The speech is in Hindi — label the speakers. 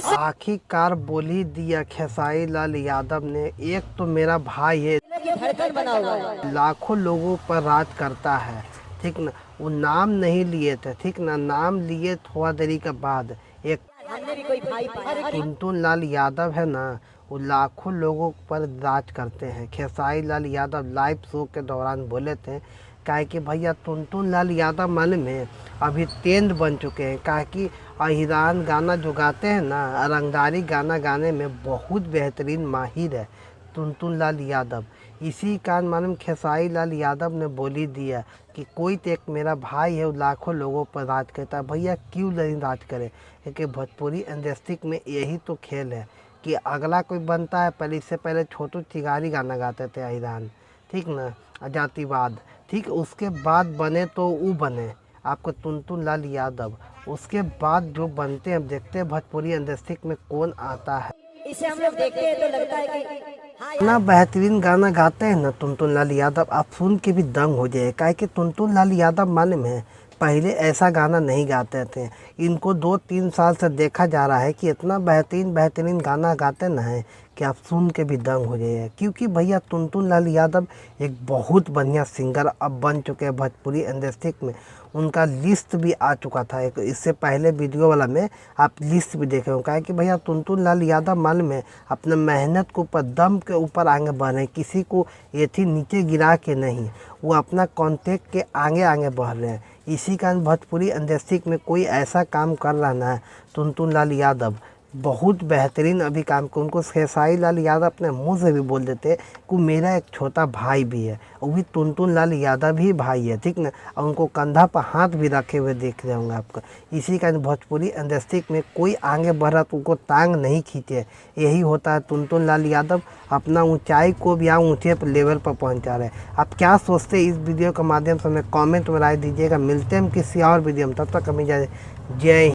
Speaker 1: आखिरकार बोली दिया खेसारी लाल यादव ने, एक तो मेरा भाई है, लाखों लोगों पर राज करता है, ठीक ना। वो नाम नहीं लिए थे, ठीक ना, नाम लिए थोड़ा देरी के बाद। एक टुनटुन लाल यादव है ना, वो लाखों लोगों पर राज करते हैं। खेसारी लाल यादव लाइव शो के दौरान बोले थे काहे कि भैया टुनटुन लाल यादव मन में अभी ट्रेंड बन चुके हैं, काहे कि अहिरान गाना जो गाते हैं ना, रंगदारी गाना गाने में बहुत बेहतरीन माहिर है टुनटुन लाल यादव। इसी कारण मालूम खेसारी लाल यादव ने बोली दिया कि कोई तो एक मेरा भाई है, वो लाखों लोगों पर राज करता है। भैया क्यों नहीं राज करे, क्योंकि भोजपुरी इंडस्ट्री में यही तो खेल है कि अगला कोई बनता है। पहले इससे पहले छोटू चिगारी गाना गाते थे अहिरान, ठीक ना, जातिवाद, ठीक। उसके बाद बने तो वो बने आपको टुनटुन लाल यादव। उसके बाद जो बनते हैं, देखते हैं भोजपुरी इंडस्ट्री में कौन आता है।
Speaker 2: इसे हम लोग देखते हैं तो लगता है कि हाँ
Speaker 1: इतना बेहतरीन गाना गाते हैं ना टुनटुन लाल यादव, आप सुन के भी दंग हो जाए। काहे कि टुनटुन लाल यादव मालूम है पहले ऐसा गाना नहीं गाते थे। इनको 2-3 साल से देखा जा रहा है कि इतना बेहतरीन गाना गाते ना है कि आप सुन के भी दंग हो जाइए। क्योंकि भैया टुनटुन लाल यादव एक बहुत बढ़िया सिंगर अब बन चुके हैं भोजपुरी इंडस्ट्री में। उनका लिस्ट भी आ चुका था एक, इससे पहले वीडियो वाला में आप लिस्ट भी देखे होंगे। कि भैया टुनटुन लाल यादव मालूम है अपने मेहनत के ऊपर, दम के ऊपर आगे बढ़ रहे हैं, किसी को ये थी नीचे गिरा के नहीं, वो अपना कॉन्टेक्ट के आगे बढ़ रहे हैं। इसी कारण भोजपुरी इंडस्ट्री में कोई ऐसा काम कर रहा ना टुनटुन लाल यादव, बहुत बेहतरीन अभी काम को। उनको खेसारी लाल यादव अपने मुंह से भी बोल देते कि मेरा एक छोटा भाई भी है, वो भी टुनटुन लाल यादव ही भाई है, ठीक ना। और उनको कंधा पर हाथ भी रखे हुए देख रहे होंगे आपको। इसी कारण भोजपुरी इंडस्ट्री में कोई आगे बढ़ रहा तो उनको टांग नहीं खींचे। यही होता है, टुनटुन लाल यादव अपना ऊंचाई को भी यहाँ ऊँचे लेवल पर पहुँचा रहे हैं। आप क्या सोचते हैं इस वीडियो के माध्यम से हमें कॉमेंट में राय दीजिएगा। मिलते हैं हम किसी और वीडियो में, तब तक हमें जय हिंद।